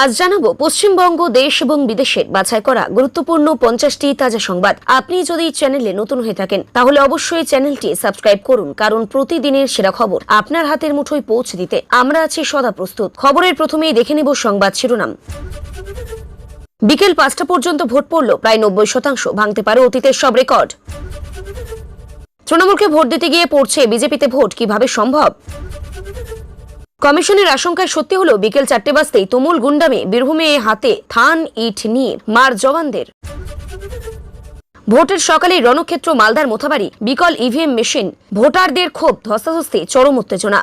আজ জানাবো পশ্চিমবঙ্গ দেশ এবং বিদেশের বাছাই করা গুরুত্বপূর্ণ 50টি তাজা সংবাদ। আপনি যদি চ্যানেলে নতুন হয়ে থাকেন তাহলে অবশ্যই চ্যানেলটি সাবস্ক্রাইব করুন, কারণ প্রতিদিনের সেরা খবর আপনার হাতের মুঠোয় পৌঁছে দিতে আমরা আছি সদা প্রস্তুত। খবরের প্রথমেই দেখে নেব সংবাদ শিরোনাম। বিকেল 5টা পর্যন্ত ভোট পড়ল প্রায় 90%, ভাঙতে পারে অতীতের সব রেকর্ড। তৃণমূলকে ভোট দিতে গিয়ে পড়ছে বিজেপিতে ভোট, কিভাবে সম্ভব? কমিশনের আশঙ্কায় সত্যি হলো বিকেল 4টে বাজতেই তুমুল গুন্ডামে, বীরভূমে হাতে থান ইট নিয়ে মার জওয়ানদের। ভোটের সকালে রণক্ষেত্র মালদার মোথাবাড়ি, বিকল ইভিএম মেশিন, ভোটারদের ক্ষোভ, ধস্তাধস্তি, চরম উত্তেজনা।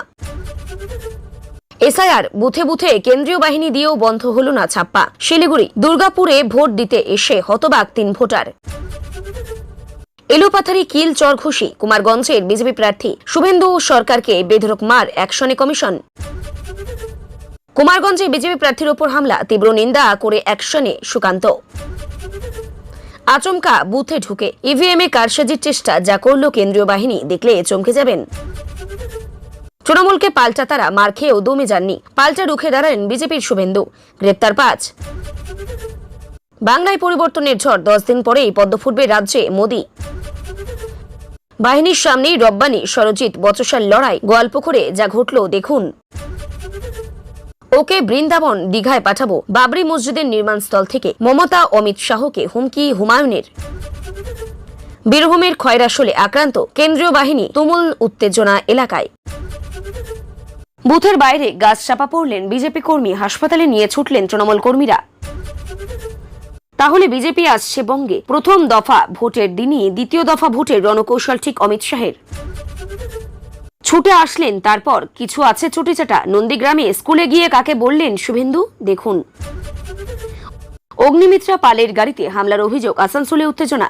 এসআইআর বুথে বুথে কেন্দ্রীয় বাহিনী দিয়েও বন্ধ হলো না ছাপ্পা। শিলিগুড়ি, দুর্গাপুরে ভোট দিতে এসে হতবাক 3 ভোটার। এলোপাথারি কিল চর ঘুষি, কুমারগঞ্জের বিজেপি প্রার্থী শুভেন্দু সরকারকে বেধড়ক মার, অ্যাকশনে কমিশন। কুমারগঞ্জে বিজেপি প্রার্থীর ওপর হামলা, তীব্র নিন্দা করে অ্যাকশনে সুকান্ত। আচমকা বুথে ঢুকে ইভিএম এ কারসাজির চেষ্টা, যা করল কেন্দ্রীয় বাহিনী, দেখলে চমকে যাবেন। তৃণমূলকে পাল্টা তারা মার খেয়েও দমে যাননি, পাল্টা রুখে দাঁড়ালেন বিজেপির শুভেন্দু, গ্রেপ্তার 5। বাংলায় পরিবর্তনের ঝড়, 10 দিন পরেই পদ্ম ফুটবে রাজ্যে, মোদি। বাহিনীর সামনেই রব্বানি সরজিৎ বচসার লড়াই, গোয়ালপুকুরে যা ঘটল দেখুন। ওকে বৃন্দাবন দীঘায় পাঠাবো, বাবরি মসজিদের নির্মাণস্থল থেকে মমতা অমিত শাহকে হুমকি হুমায়ুনের। বীরভূমের খয়রাশোলে আক্রান্ত কেন্দ্রীয় বাহিনী, তুমুল উত্তেজনা এলাকায়। বুথের বাইরে গাছ চাপা পড়লেন বিজেপি কর্মী, হাসপাতালে নিয়ে ছুটলেন তৃণমূল কর্মীরা। তাহলে বিজেপি আসছে বঙ্গে, প্রথম দফা ভোটের দিনই দ্বিতীয় দফা ভোটের রণকৌশল ঠিক অমিত শাহের। ছুটে আসলেন, তারপর কিছু আছে চটিচাটা। নন্দীগ্রামে স্কুলে গিয়ে কাকে বললেন শুভেন্দু, দেখুন। অগ্নিমিত্রা পালের গাড়িতে হামলার অভিযোগ, আসানসোলে উত্তেজনা।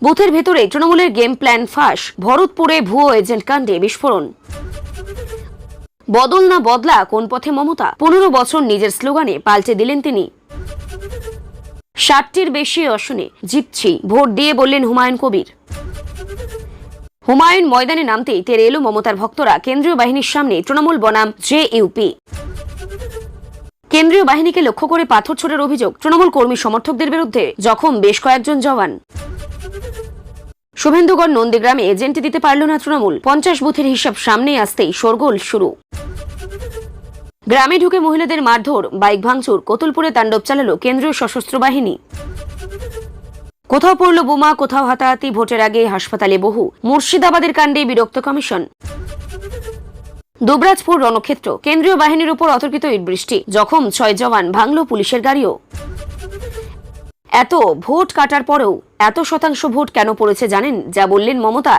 বুথের ভেতরে তৃণমূলের গেম প্ল্যান ফাঁস, ভরতপুরে ভুয়ো এজেন্ট কাণ্ডে বিস্ফোরণ। বদল না বদলা, কোন পথে মমতা? 15 বছর নিজের স্লোগানে পাল্টে দিলেন তিনি। 60টির বেশি আসনে জিতছি, ভোট দিয়ে বললেন হুমায়ুন কবির। হুমায়ুন ময়দানে নামতেই তেরে এলো মমতার ভক্তরা, কেন্দ্রীয় বাহিনীর সামনে তৃণমূল বনাম জেইউপি। কেন্দ্রীয় বাহিনীকে লক্ষ্য করে পাথর ছোড়ার অভিযোগ, তৃণমূল কর্মী সমর্থকদের বিরুদ্ধে জখম বেশ কয়েকজন জওয়ান। শুভেন্দুগড় নন্দীগ্রামে এজেন্ট দিতে পারল না তৃণমূল, 50 বুথের হিসাব সামনে আসতেই শোরগোল শুরু। গ্রামে ঢুকে মহিলাদের মারধর, বাইক ভাঙচুর, কোতুলপুরে তাণ্ডব চালালো কেন্দ্রীয় সশস্ত্র বাহিনী। কোথাও পড়ল বোমা, কোথাও হাতাহাতি, ভোটের আগে হাসপাতালে বহু। মুর্শিদাবাদের কাণ্ডে বিরক্ত কমিশন। দুবরাজপুর রণক্ষেত্র, কেন্দ্রীয় বাহিনীর উপর অতর্কিত ইট বৃষ্টি, জখম 6 জওয়ান, ভাঙল পুলিশের গাড়িও। এত ভোট কাটার পরেও এত শতাংশ ভোট কেন পড়েছে জানেন? যা বললেন মমতা।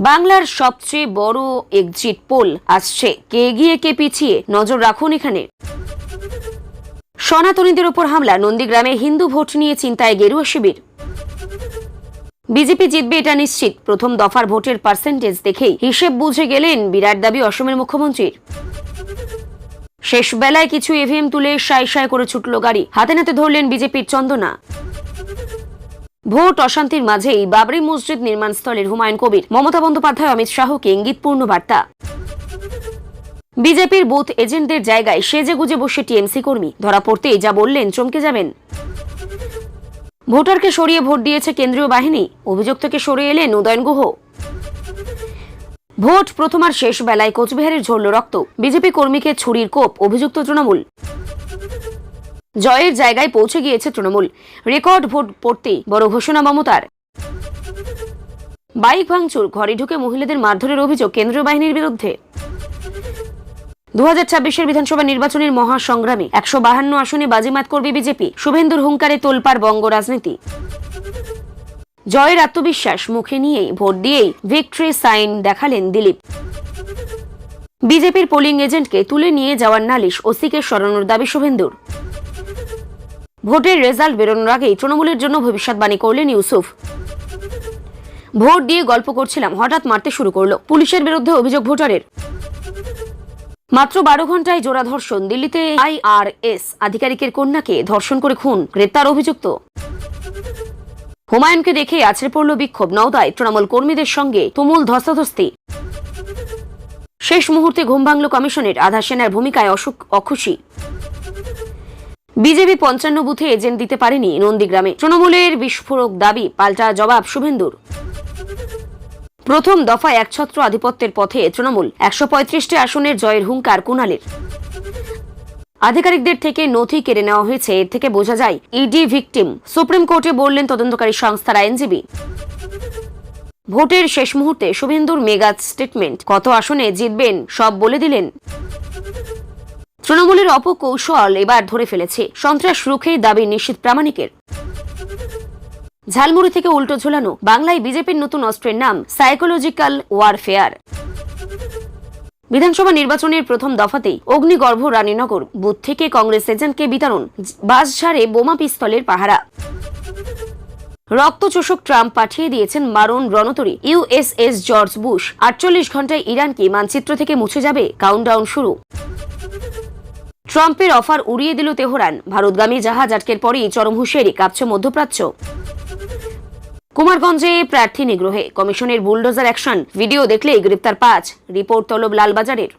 বাংলার সবচেয়ে বড় এক্সিট পোল আসছে, কে এগিয়ে কে পিছিয়ে, নজর রাখুন এখানে। সনাতনীদের উপর হামলা, নন্দীগ্রামে হিন্দু ভোট নিয়ে চিন্তায় গেরুয়া শিবির। বিজেপি জিতবে এটা নিশ্চিত, প্রথম দফার ভোটের পার্সেন্টেজ দেখেই হিসেব বুঝে গেলেন, বিরাট দাবি অসমের মুখ্যমন্ত্রীর। শেষ বেলায় কিছু ইভিএম তুলে সাই সাই করে ছুটল গাড়ি, হাতে নাতে ধরলেন বিজেপির চন্দনা। ভোট অশান্তির মাঝেই বাবরি মসজিদ নির্মাণস্থলের হুমায়ুন কবির, মমতা বন্দ্যোপাধ্যায় অমিত শাহকে ইঙ্গিতপূর্ণ বার্তা। বিজেপির বুথ এজেন্টদের জায়গায় সেজে গুজে বসে টিএমসি কর্মী, ধরা পড়তেই যা বললেন চমকে যাবেন। ভোটারকে সরিয়ে ভোট দিয়েছে কেন্দ্রীয় বাহিনী, অভিযোগ থেকে সরে এলেন উদয়ন গুহ। ভোট প্রথম আর শেষ বেলায় কোচবিহারের ঝরল রক্ত, বিজেপি কর্মীকে ছুরির কোপ, অভিযুক্ত তৃণমূল। জয়ের জায়গায় পৌঁছে গিয়েছে তৃণমূল, রেকর্ড ভোট পড়তেই বড় ঘোষণা মমতার। বাইক ভাঙচুর, ঘরে ঢুকে মহিলাদের মারধরের অভিযোগ কেন্দ্রীয় বাহিনীর বিরুদ্ধে। 2026-এর বিধানসভা নির্বাচনের মহাসংগ্রামে 152 আসনে বাজিমাত করবে বিজেপি, শুভেন্দুর হুঙ্কারে তোলপাড় বঙ্গ রাজনীতি। জয়ের আত্মবিশ্বাস মুখে নিয়েই ভোট দিয়েই ভিক্টরি সাইন দেখালেন দিলীপ। বিজেপির পোলিং এজেন্টকে তুলে নিয়ে যাওয়ার নালিশ, ওসিকে সরানোর দাবি শুভেন্দুর। ভোটের রেজাল্ট বেরোনোর আগেই তৃণমূলের জন্য ভবিষ্যৎবাণী করলেন ইউসুফ। ভোট দিয়ে গল্প করছিলাম, হঠাৎ মারতে শুরু করলো, পুলিশের বিরুদ্ধে অভিযোগ ভোটারের। মাত্র 12 ঘন্টায় জোড়া ধর্ষণ, দিল্লিতে আইআরএস আধিকারিকের কন্যাকে ধর্ষণ করে খুন, গ্রেপ্তার অভিযুক্ত। হুমায়ুনকে দেখে আছড়ে পড়ল বিক্ষোভ, নওদায় তৃণমূল কর্মীদের সঙ্গে তুমুল ধস্তাধস্তি। শেষ মুহূর্তে ঘুম ভাঙল কমিশনের, আধা সেনার ভূমিকায় অখুশি। বিজেপি 55 বুথে এজেন্ট দিতে পারেনি নন্দীগ্রামে, তৃণমূলের বিস্ফোরক দাবি, পাল্টা জবাব শুভেন্দুর। প্রথম দফায় একছত্র আধিপত্যের পথে তৃণমূল, 135টি আসনের জয়ের হুঙ্কার কুণালের। আধিকারিকদের থেকে নথি কেড়ে নেওয়া হয়েছে, এর থেকে বোঝা যায় ইডি ভিকটিম। সুপ্রিম কোর্টে বললেন তদন্তকারী সংস্থার আইনজীবী। ভোটের শেষ মুহূর্তে শুভেন্দুর মেগা স্টেটমেন্ট, কত আসনে জিতবেন সব বলে দিলেন। তৃণমূলের অপকৌশল এবার ধরে ফেলেছে, সন্ত্রাস রুখে দাবি নিশ্চিত প্রামাণিকের। ঝালমুড়ি থেকে উল্টো ঝোলানো, বাংলায় বিজেপির নতুন অস্ত্রের নাম সাইকোলজিক্যাল ওয়ারফেয়ার। বিধানসভা নির্বাচনের প্রথম দফাতেই অগ্নিগর্ভ রানীনগর বুথ থেকে কংগ্রেস এজেন্টকে বিতরণ, বাসঝাড়ে বোমা পিস্তলের পাহারা। রক্তচোষক ট্রাম্প পাঠিয়ে দিয়েছেন মারণ রণতরী ইউএসএস জর্জ বুশ, 48 ঘন্টায় ইরান কি মানচিত্র থেকে মুছে যাবে, কাউন্টডাউন শুরু। ট্রাম্পের অফার উড়িয়ে দিল তেহরান, ভারতগামী জাহাজ আটকের পরেই চরম হুঁশিয়ারি, কাঁপছে মধ্যপ্রাচ্য। কুমারগঞ্জে প্রার্থী নিগ্রহে কমিশনের বুলডোজার অ্যাকশন, ভিডিও দেখলেই গ্রেপ্তার 5, রিপোর্ট তলব লালবাজারের।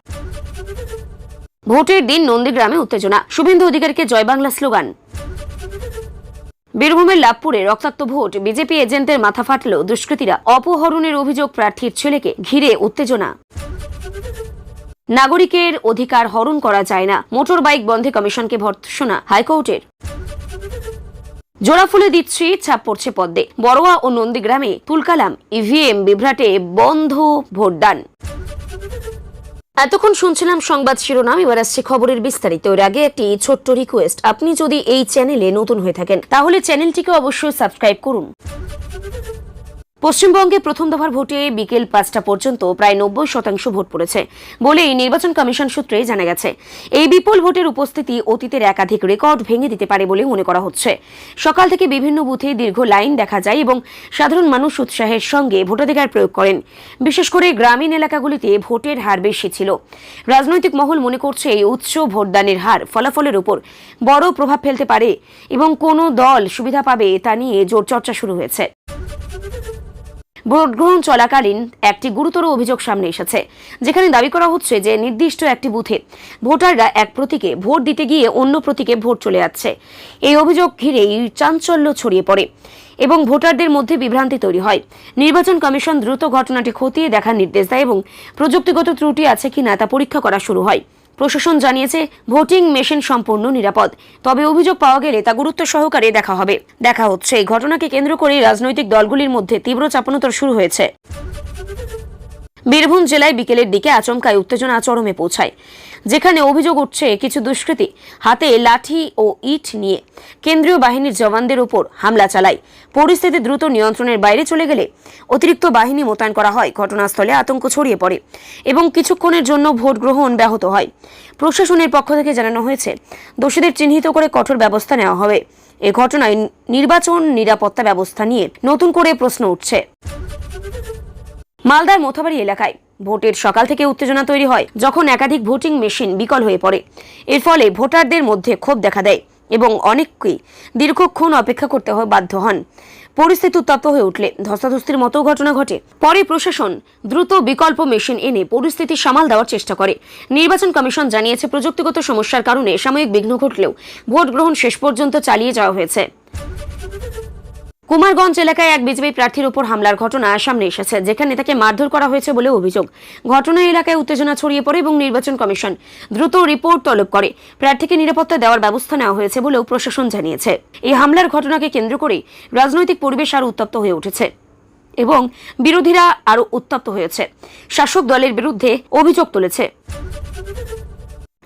ভোটের দিন নন্দীগ্রামে উত্তেজনা, শুভেন্দু অধিকারীকে জয় বাংলা স্লোগান। বীরভূমের লাভপুরে রক্তাক্ত ভোট, বিজেপি এজেন্টের মাথা ফাটল দুষ্কৃতীরা, অপহরণের অভিযোগ প্রার্থীর ছেলেকে ঘিরে উত্তেজনা। নাগরিকের অধিকার হরণ করা যায় না, মোটর বাইক বন্ধে কমিশনকে ভর্ৎসনা হাইকোর্টের। জোড়া ফুলে দিচ্ছি, ছাপ পড়ছে পদ্মে, বড়োয়া ও নন্দীগ্রামে তুলকালাম, ইভিএম বিভ্রাটে বন্ধ ভোটদান। এতক্ষণ শুনছিলাম সংবাদ শিরোনাম, এবার আসছে খবরের বিস্তারিত। এর আগে একটি ছোট্ট রিকোয়েস্ট, আপনি যদি এই চ্যানেলে নতুন হয়ে থাকেন তাহলে চ্যানেলটিকে অবশ্যই সাবস্ক্রাইব করুন। পশ্চিমবঙ্গে প্রথম দফার ভোটে বিকেল 5টা পর্যন্ত প্রায় 90% ভোট পড়েছে বলে নির্বাচন কমিশন সূত্রে জানা গেছে। এই বিপুল ভোটের উপস্থিতি অতীতের একাধিক রেকর্ড ভেঙে দিতে পারে বলে মনে করা হচ্ছে। সকাল থেকে বিভিন্ন বুথে দীর্ঘ লাইন দেখা যায় এবং সাধারণ মানুষ উৎসাহের সঙ্গে ভোটাধিকার প্রয়োগ করেন। বিশেষ করে গ্রামীণ এলাকাগুলিতে ভোটের হার বেশি ছিল। রাজনৈতিক মহল মনে করছে এই উচ্চ ভোটদানের হার ফলাফলের উপর বড় প্রভাব ফেলতে পারে এবং কোনো দল সুবিধা পাবে তা নিয়ে জোর চর্চা শুরু হয়েছে। ভোট গ্রহণ চলাকালীন একটি গুরুতর অভিযোগ সামনে এসেছে, যেখানে দাবি করা হচ্ছে যে নির্দিষ্ট একটি বুথে ভোটাররা এক প্রতীকে ভোট দিতে গিয়ে অন্য প্রতীকে ভোট চলে যাচ্ছে। এই অভিযোগ ঘিরেই চাঞ্চল্য ছড়িয়ে পড়ে এবং ভোটারদের মধ্যে বিভ্রান্তি তৈরি হয়। নির্বাচন কমিশন দ্রুত ঘটনাটি খতিয়ে দেখার নির্দেশ দেয় এবং প্রযুক্তিগত ত্রুটি আছে কিনা তা পরীক্ষা করা শুরু হয়। প্রশাসন জানিয়েছে ভোটিং মেশিন সম্পূর্ণ নিরাপদ, তবে অভিযোগ পাওয়া গেলে তা গুরুত্ব সহকারে দেখা হচ্ছে। এই ঘটনাকে কেন্দ্র করে রাজনৈতিক দলগুলির মধ্যে তীব্র চাপানোতর শুরু হয়েছে। বীরভূম জেলায় বিকেলের দিকে আচমকায় উত্তেজনা চরমে পৌঁছায়, যেখানে অভিযোগ উঠছে কিছু দুষ্কৃতী হাতে লাঠি ও ইট নিয়ে কেন্দ্রীয় বাহিনীর জওয়ানদের উপর হামলা চালায়। পরিস্থিতি দ্রুত নিয়ন্ত্রণের বাইরে চলে গেলে অতিরিক্ত বাহিনী মোতায়েন করা হয়। ঘটনাস্থলে আতঙ্ক ছড়িয়ে পড়ে এবং কিছুক্ষণের জন্য ভোট গ্রহণ ব্যাহত হয়। প্রশাসনের পক্ষ থেকে জানানো হয়েছে দোষীদের চিহ্নিত করে কঠোর ব্যবস্থা নেওয়া হবে। এ ঘটনায় নির্বাচন নিরাপত্তা ব্যবস্থা নিয়ে নতুন করে প্রশ্ন উঠছে। মালদার মোথাবাড়ি এলাকায় ভোটের সকাল থেকে উত্তেজনা তৈরি হয় যখন একাধিক ভোটিং মেশিন বিকল হয়ে পড়ে। এর ফলে ভোটারদের মধ্যে ক্ষোভ দেখা দেয় এবং অনেককেই দীর্ঘক্ষণ অপেক্ষা করতে বাধ্য হন। পরিস্থিতি উত্তপ্ত হয়ে উঠলে ধস্তাধস্তির মতো ঘটনা ঘটে। পরে প্রশাসন দ্রুত বিকল্প মেশিন এনে পরিস্থিতি সামাল দেওয়ার চেষ্টা করে। নির্বাচন কমিশন জানিয়েছে প্রযুক্তিগত সমস্যার কারণে সাময়িক বিঘ্ন ঘটলেও ভোট গ্রহণ শেষ পর্যন্ত চালিয়ে যাওয়া হয়েছে। কুমারগঞ্জ এলাকায় এক বিজেপি প্রার্থীর উপর হামলার ঘটনা সামনে এসেছে, যেখানে তাকে মারধর করা হয়েছে বলে অভিযোগ। ঘটনায় এলাকায় উত্তেজনা ছড়িয়ে পড়ে এবং নির্বাচন কমিশন দ্রুত রিপোর্ট তলব করে প্রার্থীকে নিরাপত্তা দেওয়ার ব্যবস্থা নেওয়া হয়েছে বলেও প্রশাসন জানিয়েছে। এই হামলার ঘটনাকে কেন্দ্র করে রাজনৈতিক পরিবেশ আরও উত্তপ্ত হয়ে উঠেছে এবং বিরোধীরা আরও উত্তপ্ত হয়েছে। শাসক দলের বিরুদ্ধে অভিযোগ তুলেছে।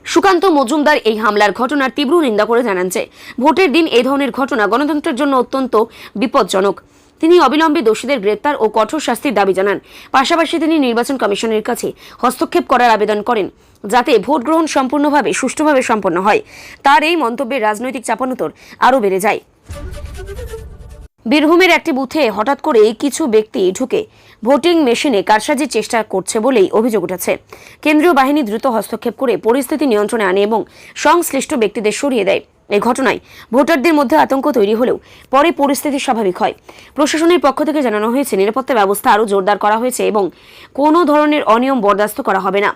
সুকান্ত মজুমদার এই হামলার ঘটনার তীব্র নিন্দা করে জানান যে ভোটের দিন এই ধরনের ঘটনা গণতন্ত্রের জন্য অত্যন্ত বিপজ্জনক। তিনি অবিলম্বে দোষীদের গ্রেপ্তার ও কঠোর শাস্তির দাবি জানান। পাশাপাশি তিনি নির্বাচন কমিশনের কাছে হস্তক্ষেপ করার আবেদন করেন যাতে ভোট গ্রহণ সম্পূর্ণভাবে সুষ্ঠুভাবে সম্পন্ন হয়। তার এই মন্তব্যে রাজনৈতিক চাপানোতর আরও বেড়ে যায়। বীরভূমের একটি বুথে হঠাৎ করে কিছু ব্যক্তি ঢুকে ভোটিং মেশিনে কারসাজির চেষ্টা করছে বলেই অভিযোগ উঠেছে। কেন্দ্রীয় বাহিনী দ্রুত হস্তক্ষেপ করে পরিস্থিতি নিয়ন্ত্রণে আনে এবং সংশ্লিষ্ট ব্যক্তিদের সরিয়ে দেয়। এই ঘটনায় ভোটারদের মধ্যে আতঙ্ক তৈরি হলেও পরে পরিস্থিতি স্বাভাবিক হয়। প্রশাসনের পক্ষ থেকে জানানো হয়েছে নিরাপত্তা ব্যবস্থা আরও জোরদার করা হয়েছে এবং কোনো ধরনের অনিয়ম বরদাস্ত করা হবে না।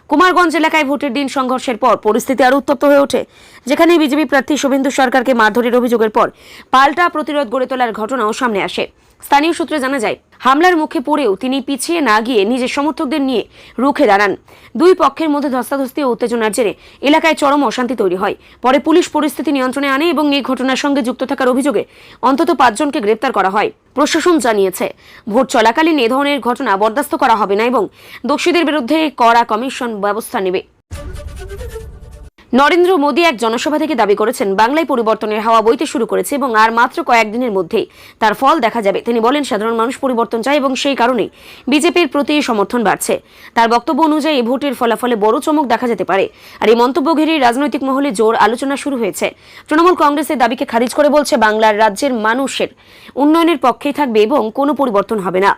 কুমারগঞ্জ এলাকায় ভোটের দিন সংঘর্ষের পর পরিস্থিতি আরও উত্তপ্ত হয়ে ওঠে, যেখানে বিজেপি প্রার্থী শুভেন্দু সরকারকে মারধরের অভিযোগের পর পাল্টা প্রতিরোধ গড়ে তোলার ঘটনাও সামনে আসে। স্থানীয় সূত্রে জানা যায়, হামলার মুখে পড়েও তিনি পিছিয়ে না গিয়ে নিজের সমর্থকদের নিয়ে রুখে দাঁড়ান। দুই পক্ষের মধ্যে ধস্তাধস্তি ও উত্তেজনার জেরে এলাকায় চরম অশান্তি তৈরি হয়। পরে পুলিশ পরিস্থিতি নিয়ন্ত্রণে আনে এবং এই ঘটনার সঙ্গে যুক্ত থাকার অভিযোগে অন্তত 5 জনকে গ্রেপ্তার করা হয়। প্রশাসন জানিয়েছে, ভোট চলাকালীন এ ধরনের ঘটনা বরদাস্ত করা হবে না এবং দোষীদের বিরুদ্ধে কড়া কমিশন ব্যবস্থা নেবে। নরেন্দ্র মোদী এক জনসভা থেকে দাবি করেছেন, বাংলায় পরিবর্তনের হাওয়া বইতে শুরু করেছে এবং আর মাত্র কয়েকদিনের মধ্যেই তার ফল দেখা যাবে। তিনি বলেন, সাধারণ মানুষ পরিবর্তন চায় এবং সেই কারণেই বিজেপির প্রতি সমর্থন বাড়ছে। তার বক্তব্য অনুযায়ী এই ভোটের ফলাফলে বড় চমক দেখা যেতে পারে। আর এই মন্তব্য ঘিরে রাজনৈতিক মহলে জোর আলোচনা শুরু হয়েছে। তৃণমূল কংগ্রেসের দাবিকে খারিজ করে বলছে, বাংলার রাজ্যের মানুষের উন্নয়নের পক্ষেই থাকবে এবং কোনো পরিবর্তন হবে না।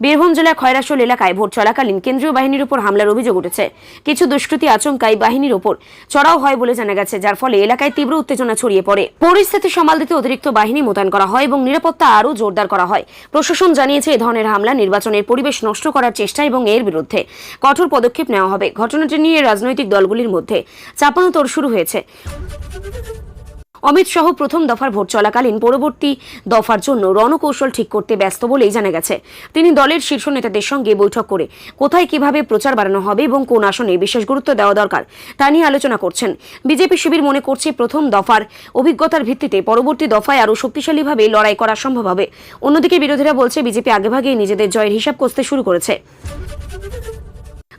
বীরভূম জেলার খয়রাশোল এলাকায় ভোট চলাকালীন কেন্দ্রীয় বাহিনীর উপর হামলার অভিযোগ উঠেছে। কিছু দুষ্কৃতী আচমকাই বাহিনীর উপর চড়াও হয় বলে জানা গেছে, যার ফলে এলাকায় তীব্র উত্তেজনা ছড়িয়ে পড়ে। পরিস্থিতি সামাল দিতে অতিরিক্ত বাহিনী মোতায়েন করা হয় এবং নিরাপত্তা আরও জোরদার করা হয়। প্রশাসন জানিয়েছে, এই ধরনের হামলা নির্বাচনের পরিবেশ নষ্ট করার চেষ্টা এবং এর বিরুদ্ধে কঠোর পদক্ষেপ নেওয়া হবে। ঘটনাটি নিয়ে রাজনৈতিক দলগুলির মধ্যে চাপানোতর শুরু হয়েছে। অমিত শাহ প্রথম দফার ভোট চলাকালীন পরবর্তী দফার জন্য রণকৌশল ঠিক করতে ব্যস্ত বলেই জানা গেছে। তিনি দলের শীর্ষ নেতাদের সঙ্গে বৈঠক করে কোথায় কিভাবে প্রচার বাড়ানো হবে এবং কোন আসনে বিশেষ গুরুত্ব দেওয়া দরকার তা নিয়ে আলোচনা করছেন। বিজেপি শিবির মনে করছে, প্রথম দফার অভিজ্ঞতার ভিত্তিতে পরবর্তী দফায় আরও শক্তিশালীভাবে লড়াই করা সম্ভব হবে। অন্যদিকে বিরোধীরা বলছে, বিজেপি আগেভাগেই নিজেদের জয়ের হিসাব কষতে শুরু করেছে।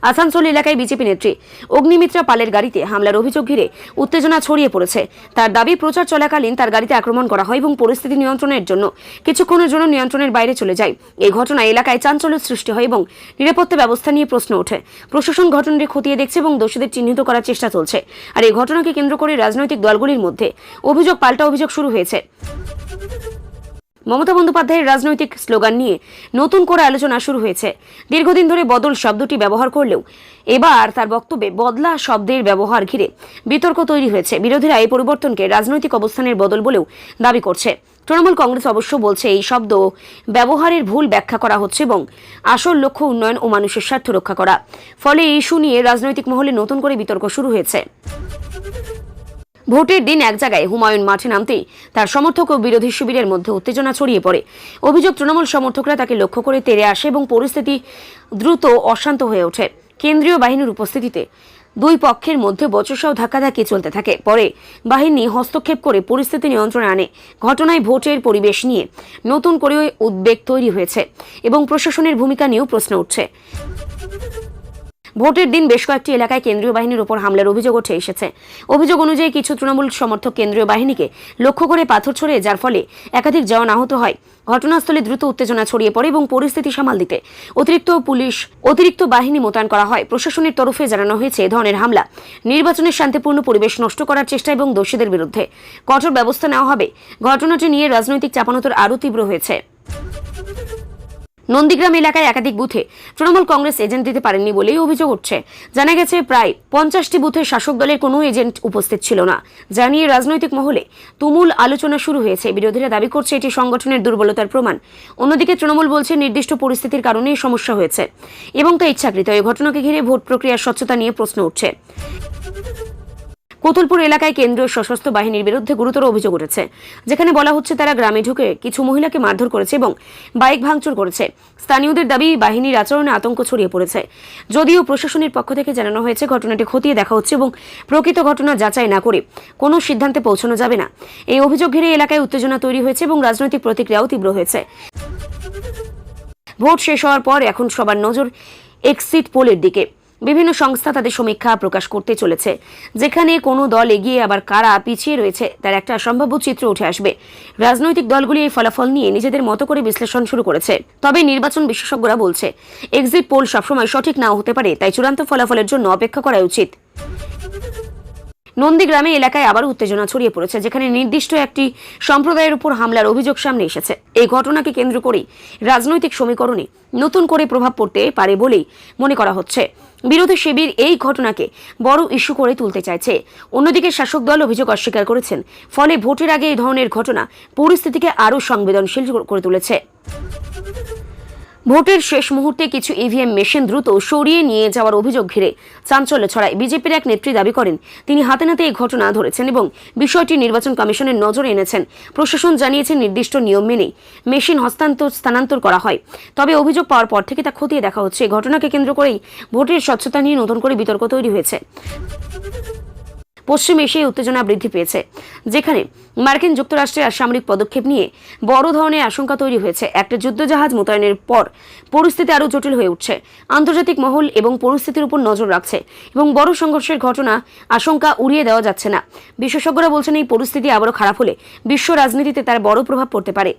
আসানসোল এলাকায় বিজেপি নেত্রী অগ্নিমিত্রা পালের গাড়িতে হামলার অভিযোগ ঘিরে উত্তেজনা ছড়িয়ে পড়েছে। তার দাবি, প্রচার চলাকালীন তার গাড়িতে আক্রমণ করা হয় এবং পরিস্থিতি নিয়ন্ত্রণের জন্য কিছুক্ষণের জন্য নিয়ন্ত্রণের বাইরে চলে যায়। এই ঘটনায় এলাকায় চাঞ্চল্যের সৃষ্টি হয় এবং নিরাপত্তা ব্যবস্থা নিয়ে প্রশ্ন ওঠে। প্রশাসন ঘটনাটি খতিয়ে দেখছে এবং দোষীদের চিহ্নিত করার চেষ্টা চলছে। আর এই ঘটনাকে কেন্দ্র করে রাজনৈতিক দলগুলির মধ্যে পাল্টা অভিযোগ শুরু হয়েছে। মমতা বন্দ্যোপাধ্যায়ের রাজনৈতিক স্লোগান নিয়ে নতুন করে আলোচনা শুরু হয়েছে। দীর্ঘদিন ধরে বদল শব্দটি ব্যবহার করলেও এবার তার বক্তব্যে বদলা শব্দের ব্যবহার ঘিরে বিতর্ক তৈরি হয়েছে। বিরোধীরা এই পরিবর্তনকে রাজনৈতিক অবস্থানের বদল বলেও দাবি করছে। তৃণমূল কংগ্রেস অবশ্য বলছে, এই শব্দ ব্যবহারের ভুল ব্যাখ্যা করা হচ্ছে এবং আসল লক্ষ্য উন্নয়ন ও মানুষের স্বার্থ রক্ষা করা। ফলে এই ইস্যু নিয়ে রাজনৈতিক মহলে নতুন করে বিতর্ক শুরু হয়েছে। ভোটের দিন এক জায়গায় হুমায়ুন মাঠে নামতেই তার সমর্থক ও বিরোধী শিবিরের মধ্যে উত্তেজনা ছড়িয়ে পড়ে। অভিযোগ, তৃণমূল সমর্থকরা তাকে লক্ষ্য করে তেড়ে আসে এবং পরিস্থিতি দ্রুত অশান্ত হয়ে ওঠে। কেন্দ্রীয় বাহিনীর উপস্থিতিতে দুই পক্ষের মধ্যে বচসা ও ধাক্কাধাক্কি চলতে থাকে। পরে বাহিনী হস্তক্ষেপ করে পরিস্থিতি নিয়ন্ত্রণে আনে। ঘটনায় ভোটের পরিবেশ নিয়ে নতুন করে উদ্বেগ তৈরি হয়েছে এবং প্রশাসনের ভূমিকা নিয়েও প্রশ্ন উঠছে। ভোটের দিন বেশ কয়েকটি এলাকায় কেন্দ্রীয় বাহিনীর উপর হামলার অভিযোগ উঠে এসেছে। অভিযোগ অনুযায়ী কিছু তৃণমূল সমর্থক কেন্দ্রীয় বাহিনীকে লক্ষ্য করে পাথর ছোড়ে, যার ফলে একাধিক জওয়ান আহত হয়। ঘটনাস্থলে দ্রুত উত্তেজনা ছড়িয়ে পড়ে এবং পরিস্থিতি সামাল দিতে অতিরিক্ত বাহিনী মোতায়েন করা হয়। প্রশাসনের তরফে জানানো হয়েছে, এ ধরনের হামলা নির্বাচনের শান্তিপূর্ণ পরিবেশ নষ্ট করার চেষ্টা এবং দোষীদের বিরুদ্ধে কঠোর ব্যবস্থা নেওয়া হবে। ঘটনাটি নিয়ে রাজনৈতিক চাপানোতর আরও তীব্র হয়েছে। নন্দীগ্রাম এলাকায় একাধিক বুথে তৃণমূল কংগ্রেস এজেন্ট দিতে পারেননি বলেই অভিযোগ উঠছে। জানা গেছে, প্রায় 50টি বুথে শাসক দলের কোনো এজেন্ট উপস্থিত ছিল না, যা নিয়ে রাজনৈতিক মহলে তুমুল আলোচনা শুরু হয়েছে। বিরোধীরা দাবি করছে, এটি সংগঠনের দুর্বলতার প্রমাণ। অন্যদিকে তৃণমূল বলছে, নির্দিষ্ট পরিস্থিতির কারণেই সমস্যা হয়েছে এবং তা ইচ্ছাকৃত। এই ঘটনাকে ঘিরে ভোট প্রক্রিয়ার স্বচ্ছতা নিয়ে প্রশ্ন উঠছে। কোতুলপুর এলাকায় কেন্দ্রীয় সশস্ত্র বাহিনীর বিরুদ্ধে গুরুতর অভিযোগ উঠেছে, যেখানে বলা হচ্ছে তারা গ্রামে ঢুকে কিছু মহিলাকে মারধর করেছে এবং বাইক ভাঙচুর করেছে। স্থানীয়দের দাবি, বাহিনীর আচরণে আতঙ্ক ছড়িয়ে পড়েছে। যদিও প্রশাসনের পক্ষ থেকে জানানো হয়েছে, ঘটনাটি খতিয়ে দেখা হচ্ছে এবং প্রকৃত ঘটনা যাচাই না করে কোনো সিদ্ধান্তে পৌঁছানো যাবে না। এই অভিযোগ ঘিরে এলাকায় উত্তেজনা তৈরি হয়েছে এবং রাজনৈতিক প্রতিক্রিয়াও তীব্র হয়েছে। ভোট শেষ হওয়ার পর এখন সবার নজর এক্সিট পোলের দিকে। বিভিন্ন সংস্থা তাদের সমীক্ষা প্রকাশ করতে চলেছে, যেখানে কোনো দল এগিয়ে আবার কারা পিছিয়ে রয়েছে তার একটা সম্ভাব্য চিত্র উঠে আসবে। রাজনৈতিক দলগুলি এই ফলাফল নিয়ে নিজেদের মতো করে বিশ্লেষণ শুরু করেছে। তবে নির্বাচন বিশেষজ্ঞরা বলছে, এক্সিট পোল সবসময় সঠিক নাও হতে পারে, তাই চূড়ান্ত ফলাফলের জন্য অপেক্ষা করা উচিত। নন্দীগ্রামে এলাকায় আবার উত্তেজনা ছড়িয়ে পড়েছে, যেখানে নির্দিষ্ট একটি সম্প্রদায়ের উপর হামলার অভিযোগ সামনে এসেছে। এই ঘটনাকে কেন্দ্র করেই রাজনৈতিক সমীকরণে নতুন করে প্রভাব পড়তে পারে বলেই মনে করা হচ্ছে। বিরোধী শিবির এই ঘটনাকে বড় ইস্যু করে তুলতে চাইছে। অন্যদিকে শাসক দল অভিযোগ অস্বীকার করেছেন, ফলে ভোটের আগে এই ধরনের ঘটনা পরিস্থিতিকে আরও সংবেদনশীল করে তুলেছে। ভোটের শেষ মুহূর্তে কিছু ইভিএম মেশিন দ্রুত সরিয়ে নিয়ে যাওয়ার অভিযোগ ঘিরে চাঞ্চল্য ছড়ায়। বিজেপির এক নেত্রী দাবি করেন, তিনি হাতে নাতে এই ঘটনা ধরেছেন এবং বিষয়টি নির্বাচন কমিশনের নজরে এনেছেন। প্রশাসন জানিয়েছে, নির্দিষ্ট নিয়ম মেনেই মেশিন স্থানান্তর করা হয়। তবে অভিযোগ পাওয়ার পর থেকে তা খতিয়ে দেখা হচ্ছে। এই ঘটনাকে কেন্দ্র করেই ভোটের স্বচ্ছতা নিয়ে নতুন করে বিতর্ক তৈরি হয়েছে। পশ্চিম এশিয়ায় উত্তেজনা বৃদ্ধি পেয়েছে, যেখানে মার্কিন যুক্তরাষ্ট্রের সামরিক পদক্ষেপ নিয়ে বড় ধরনের আশঙ্কা তৈরি হয়েছে। একটা যুদ্ধজাহাজ মোতায়েনের পর পরিস্থিতি আরও জটিল হয়ে উঠছে। আন্তর্জাতিক মহল এবং পরিস্থিতির উপর নজর রাখছে এবং বড় সংঘর্ষের ঘটনা আশঙ্কা উড়িয়ে দেওয়া যাচ্ছে না। বিশেষজ্ঞরা বলছেন, এই পরিস্থিতি আবারও খারাপ হলে বিশ্ব রাজনীতিতে তার বড় প্রভাব পড়তে পারে।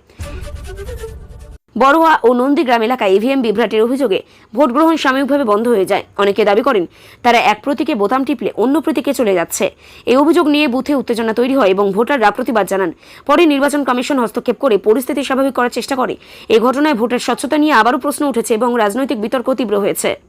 বড়োয়া ও নন্দীগ্রাম এলাকায় ইভিএম বিভ্রাটের অভিযোগে ভোট গ্রহণ সাময়িকভাবে বন্ধ হয়ে যায়। অনেকে দাবি করেন, তারা এক প্রতীকে বোতাম টিপলে অন্য প্রতীকে চলে যাচ্ছে। এই অভিযোগ নিয়ে বুথে উত্তেজনা তৈরি হয় এবং ভোটাররা প্রতিবাদ জানান। পরে নির্বাচন কমিশন হস্তক্ষেপ করে পরিস্থিতি স্বাভাবিক করার চেষ্টা করে। এই ঘটনায় ভোটের স্বচ্ছতা নিয়ে আবারও প্রশ্ন উঠেছে এবং রাজনৈতিক বিতর্ক তীব্র হয়েছে।